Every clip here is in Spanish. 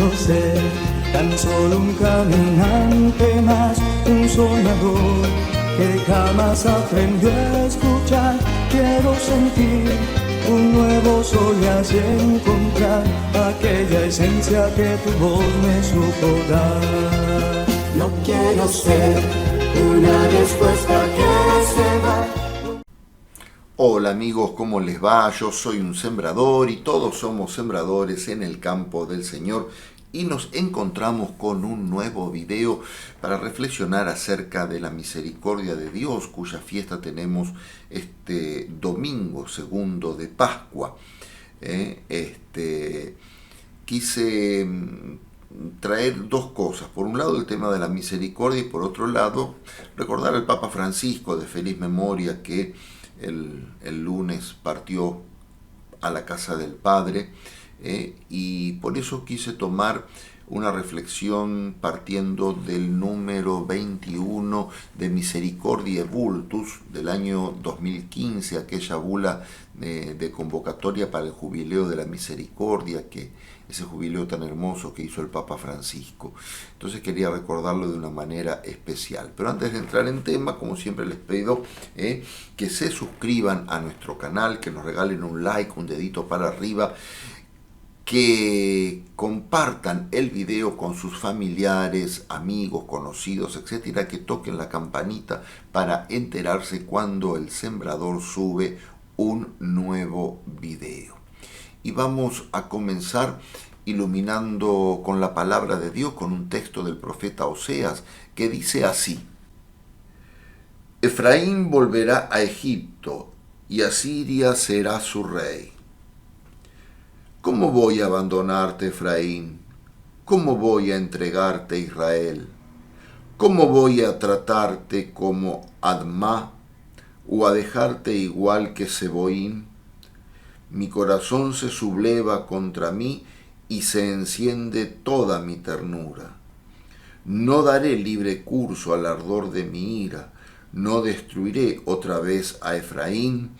quiero ser tan solo un caminante más, un soñador que jamás aprendió a escuchar. Quiero sentir un nuevo sol y así encontrar aquella esencia que tu voz me supo dar. No quiero ser una respuesta que se va. Hola amigos, ¿cómo les va? Yo soy un sembrador y todos somos sembradores en el campo del Señor y nos encontramos con un nuevo video para reflexionar acerca de la misericordia de Dios, cuya fiesta tenemos este domingo segundo de Pascua. Quise traer dos cosas. Por un lado el tema de la misericordia y por otro lado recordar al Papa Francisco de feliz memoria que el lunes partió a la casa del Padre, y por eso quise tomar una reflexión partiendo del número 21 de Misericordiae Vultus del año 2015, aquella bula de convocatoria para el jubileo de la misericordia, ese jubileo tan hermoso que hizo el Papa Francisco. Entonces quería recordarlo de una manera especial. Pero antes de entrar en tema, como siempre les pido que se suscriban a nuestro canal, que nos regalen un like, un dedito para arriba, que compartan el video con sus familiares, amigos, conocidos, etcétera, que toquen la campanita para enterarse cuando el sembrador sube un nuevo video. Y vamos a comenzar iluminando con la palabra de Dios, con un texto del profeta Oseas que dice así: Efraín volverá a Egipto y Asiria será su rey. ¿Cómo voy a abandonarte, Efraín? ¿Cómo voy a entregarte, Israel? ¿Cómo voy a tratarte como Admá o a dejarte igual que Seboín? Mi corazón se subleva contra mí y se enciende toda mi ternura. No daré libre curso al ardor de mi ira, no destruiré otra vez a Efraín,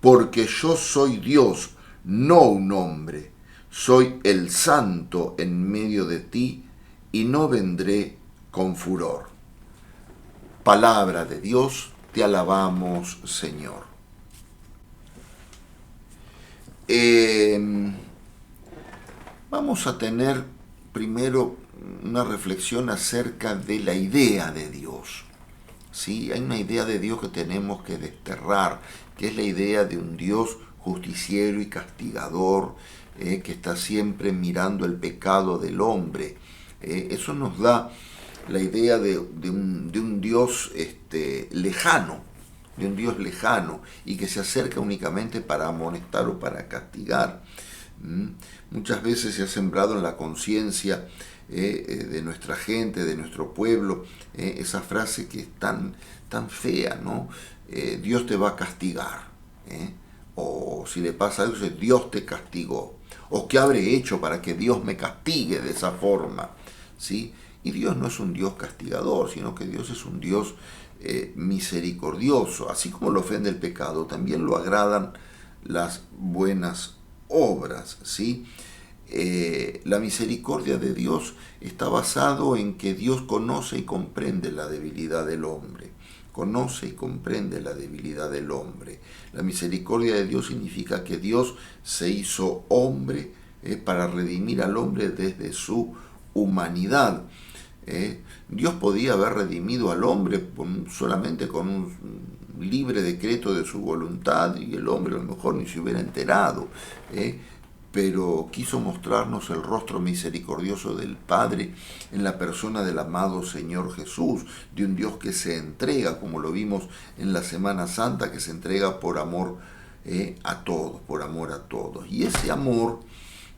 porque yo soy Dios, no un hombre. Soy el santo en medio de ti y no vendré con furor. Palabra de Dios, te alabamos, Señor. Vamos a tener primero una reflexión acerca de la idea de Dios. ¿Sí? Hay una idea de Dios que tenemos que desterrar, que es la idea de un Dios justiciero y castigador, que está siempre mirando el pecado del hombre. Eso nos da la idea de un Dios lejano, de un Dios lejano y que se acerca únicamente para amonestar o para castigar. Muchas veces se ha sembrado en la conciencia de nuestra gente, de nuestro pueblo, esa frase que es tan fea, ¿no? Dios te va a castigar, o si le pasa algo, dice, Dios te castigó, o ¿qué habré hecho para que Dios me castigue de esa forma? ¿Sí? Y Dios no es un Dios castigador, sino que Dios es un Dios misericordioso. Así como lo ofende el pecado, también lo agradan las buenas obras, ¿sí? La misericordia de Dios está basado en que Dios conoce y comprende la debilidad del hombre. Conoce y comprende la debilidad del hombre. La misericordia de Dios significa que Dios se hizo hombre para redimir al hombre desde su humanidad. Dios podía haber redimido al hombre solamente con un libre decreto de su voluntad y el hombre a lo mejor ni se hubiera enterado, pero quiso mostrarnos el rostro misericordioso del Padre en la persona del amado Señor Jesús, de un Dios que se entrega, como lo vimos en la Semana Santa, que se entrega por amor a todos, por amor a todos. Y ese amor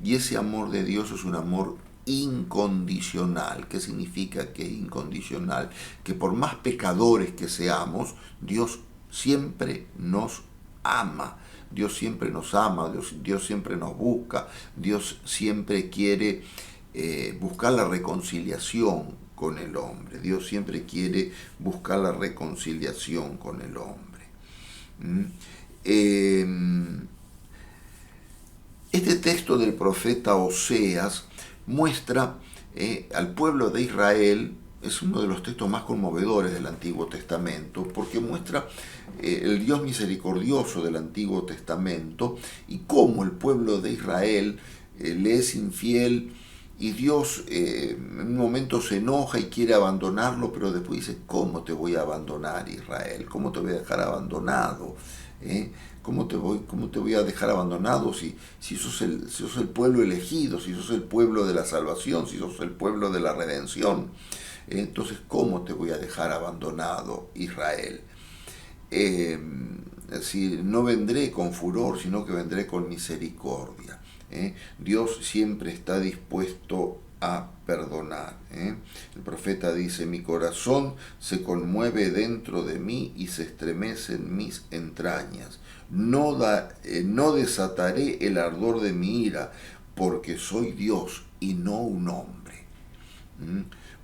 de Dios es un amor incondicional. ¿Qué significa que es incondicional? Que por más pecadores que seamos, Dios siempre nos ama. Dios siempre nos ama, Dios siempre nos busca, Dios siempre quiere buscar la reconciliación con el hombre. Dios siempre quiere buscar la reconciliación con el hombre. Este texto del profeta Oseas muestra al pueblo de Israel. Es uno de los textos más conmovedores del Antiguo Testamento, porque muestra el Dios misericordioso del Antiguo Testamento y cómo el pueblo de Israel le es infiel, y Dios en un momento se enoja y quiere abandonarlo, pero después dice: ¿cómo te voy a abandonar, Israel? ¿Cómo te voy a dejar abandonado? ¿Cómo te voy a dejar abandonado si sos el pueblo elegido, si sos el pueblo de la salvación, si sos el pueblo de la redención? Entonces, ¿cómo te voy a dejar abandonado, Israel? Si no vendré con furor, sino que vendré con misericordia. Dios siempre está dispuesto a perdonar. El profeta dice: mi corazón se conmueve dentro de mí y se estremece en mis entrañas. No desataré el ardor de mi ira, porque soy Dios y no un hombre.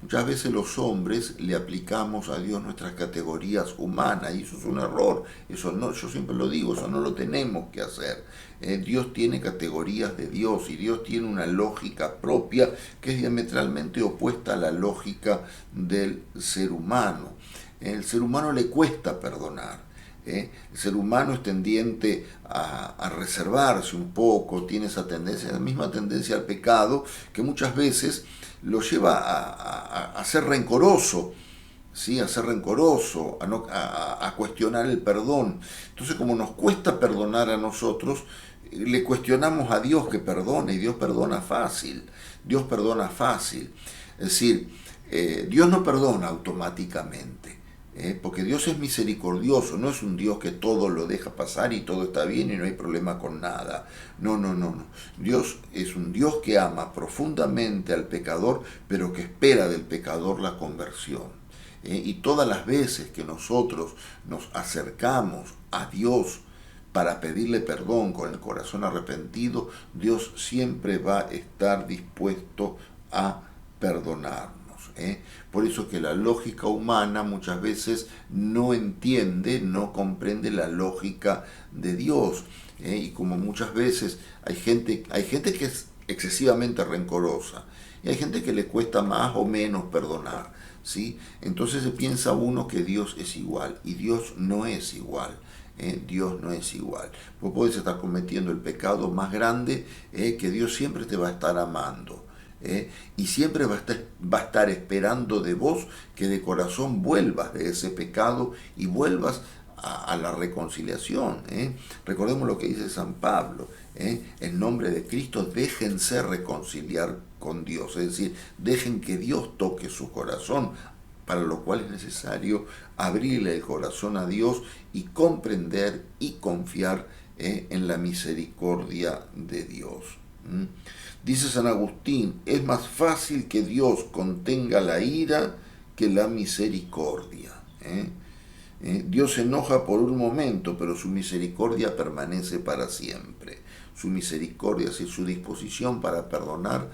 Muchas veces los hombres le aplicamos a Dios nuestras categorías humanas, y eso es un error. Eso no, yo siempre lo digo, eso no lo tenemos que hacer. Dios tiene categorías de Dios, y Dios tiene una lógica propia que es diametralmente opuesta a la lógica del ser humano. El ser humano le cuesta perdonar. El ser humano es tendiente a reservarse un poco, tiene esa tendencia, la misma tendencia al pecado, que muchas veces lo lleva a ser rencoroso, ¿sí? A ser rencoroso, a cuestionar el perdón. Entonces, como nos cuesta perdonar a nosotros, le cuestionamos a Dios que perdone, y Dios perdona fácil. Dios perdona fácil. Es decir, Dios no perdona automáticamente. Porque Dios es misericordioso, no es un Dios que todo lo deja pasar y todo está bien y no hay problema con nada. No. Dios es un Dios que ama profundamente al pecador, pero que espera del pecador la conversión. Y todas las veces que nosotros nos acercamos a Dios para pedirle perdón con el corazón arrepentido, Dios siempre va a estar dispuesto a perdonar. Por eso que la lógica humana muchas veces no entiende, no comprende la lógica de Dios. Y como muchas veces hay gente que es excesivamente rencorosa, y hay gente que le cuesta más o menos perdonar, ¿sí? Entonces se piensa uno que Dios es igual, y Dios no es igual. Dios no es igual. Vos podés estar cometiendo el pecado más grande, que Dios siempre te va a estar amando. Y siempre va a estar esperando de vos que de corazón vuelvas de ese pecado y vuelvas a la reconciliación. Recordemos lo que dice San Pablo: en nombre de Cristo déjense reconciliar con Dios, es decir, dejen que Dios toque su corazón, para lo cual es necesario abrirle el corazón a Dios y comprender y confiar en la misericordia de Dios. Dice San Agustín: es más fácil que Dios contenga la ira que la misericordia. Dios se enoja por un momento, pero su misericordia permanece para siempre. Su misericordia, es decir, su disposición para perdonar,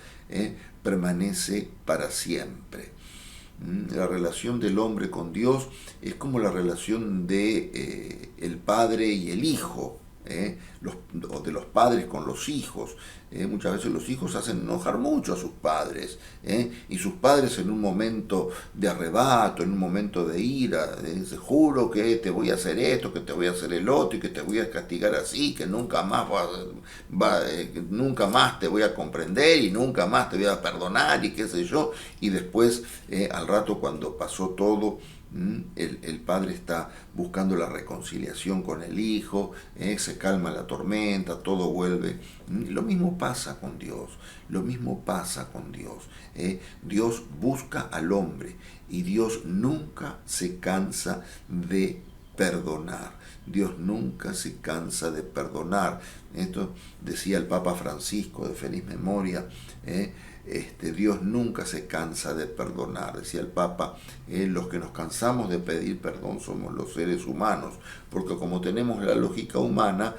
permanece para siempre. La relación del hombre con Dios es como la relación de el padre y el hijo. O de los padres con los hijos. Muchas veces los hijos hacen enojar mucho a sus padres, y sus padres en un momento de arrebato, en un momento de ira, dicen: juro que te voy a hacer esto, que te voy a hacer el otro, y que te voy a castigar así, que nunca más nunca más te voy a comprender, y nunca más te voy a perdonar, y qué sé yo. Y después, al rato, cuando pasó todo, el padre está buscando la reconciliación con el hijo, se calma la tormenta, todo vuelve. Lo mismo pasa con Dios, lo mismo pasa con Dios. Dios busca al hombre, y Dios nunca se cansa de perdonar. Dios nunca se cansa de perdonar. Esto decía el Papa Francisco, de feliz memoria. Dios nunca se cansa de perdonar, decía el Papa. Los que nos cansamos de pedir perdón somos los seres humanos, porque como tenemos la lógica humana,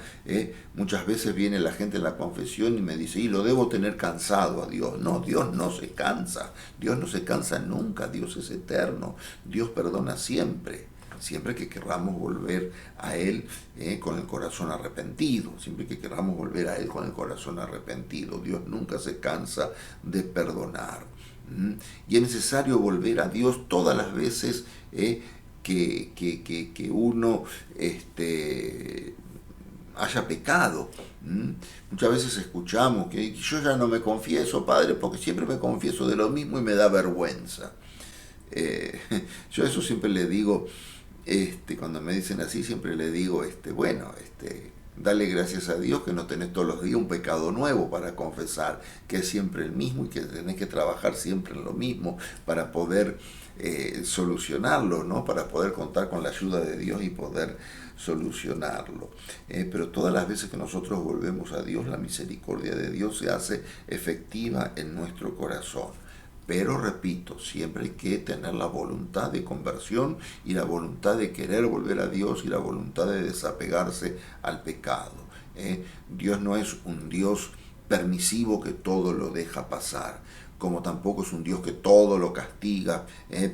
muchas veces viene la gente en la confesión y me dice: y lo debo tener cansado a Dios. No, Dios no se cansa, Dios no se cansa nunca, Dios es eterno, Dios perdona siempre. siempre que querramos volver a Él con el corazón arrepentido, siempre que querramos volver a Él con el corazón arrepentido. Dios nunca se cansa de perdonar. Y es necesario volver a Dios todas las veces que uno haya pecado. Muchas veces escuchamos que yo ya no me confieso, Padre, porque siempre me confieso de lo mismo y me da vergüenza. Yo eso siempre le digo, cuando me dicen así, siempre le digo, dale gracias a Dios que no tenés todos los días un pecado nuevo para confesar, que es siempre el mismo y que tenés que trabajar siempre en lo mismo para poder solucionarlo, ¿no? Para poder contar con la ayuda de Dios y poder solucionarlo. Pero todas las veces que nosotros volvemos a Dios, la misericordia de Dios se hace efectiva en nuestro corazón. Pero repito, siempre hay que tener la voluntad de conversión y la voluntad de querer volver a Dios y la voluntad de desapegarse al pecado. Dios no es un Dios permisivo que todo lo deja pasar, como tampoco es un Dios que todo lo castiga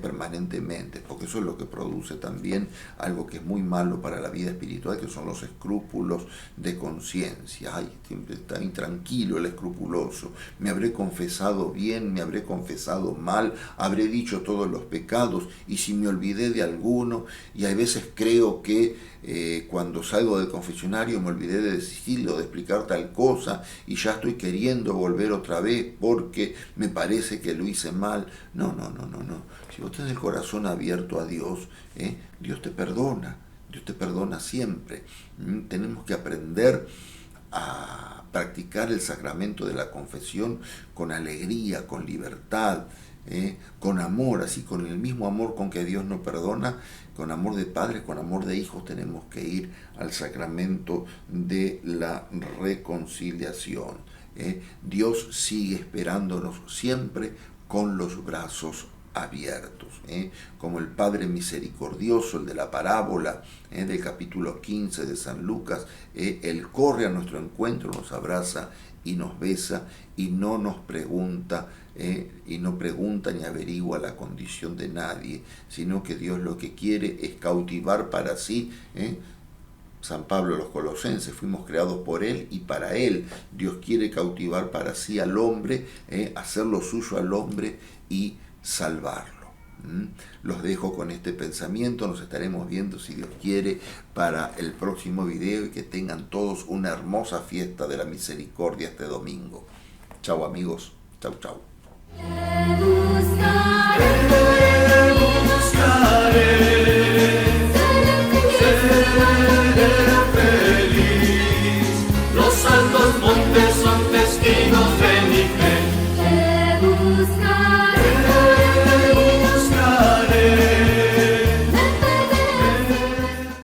permanentemente, porque eso es lo que produce también algo que es muy malo para la vida espiritual, que son los escrúpulos de conciencia. Ay, siempre está intranquilo el escrupuloso. Me habré confesado bien, me habré confesado mal, habré dicho todos los pecados, y si me olvidé de alguno, y a veces creo que cuando salgo del confesionario me olvidé de decirlo, de explicar tal cosa, y ya estoy queriendo volver otra vez porque me parece que lo hice mal. No. Si vos tenés el corazón abierto a Dios, Dios te perdona siempre. Tenemos que aprender a practicar el sacramento de la confesión con alegría, con libertad, con amor, así con el mismo amor con que Dios nos perdona, con amor de padres, con amor de hijos, tenemos que ir al sacramento de la reconciliación. Dios sigue esperándonos siempre con los brazos abiertos, como el Padre misericordioso, el de la parábola del capítulo 15 de San Lucas. Él corre a nuestro encuentro, nos abraza y nos besa y no nos pregunta ni averigua la condición de nadie, sino que Dios lo que quiere es cautivar para sí. San Pablo a los Colosenses, fuimos creados por Él y para Él. Dios quiere cautivar para sí al hombre, hacer lo suyo al hombre y salvarlo. Los dejo con este pensamiento, nos estaremos viendo si Dios quiere para el próximo video y que tengan todos una hermosa fiesta de la misericordia este domingo. Chau amigos, chau. Los altos montes son testigos de mi fe.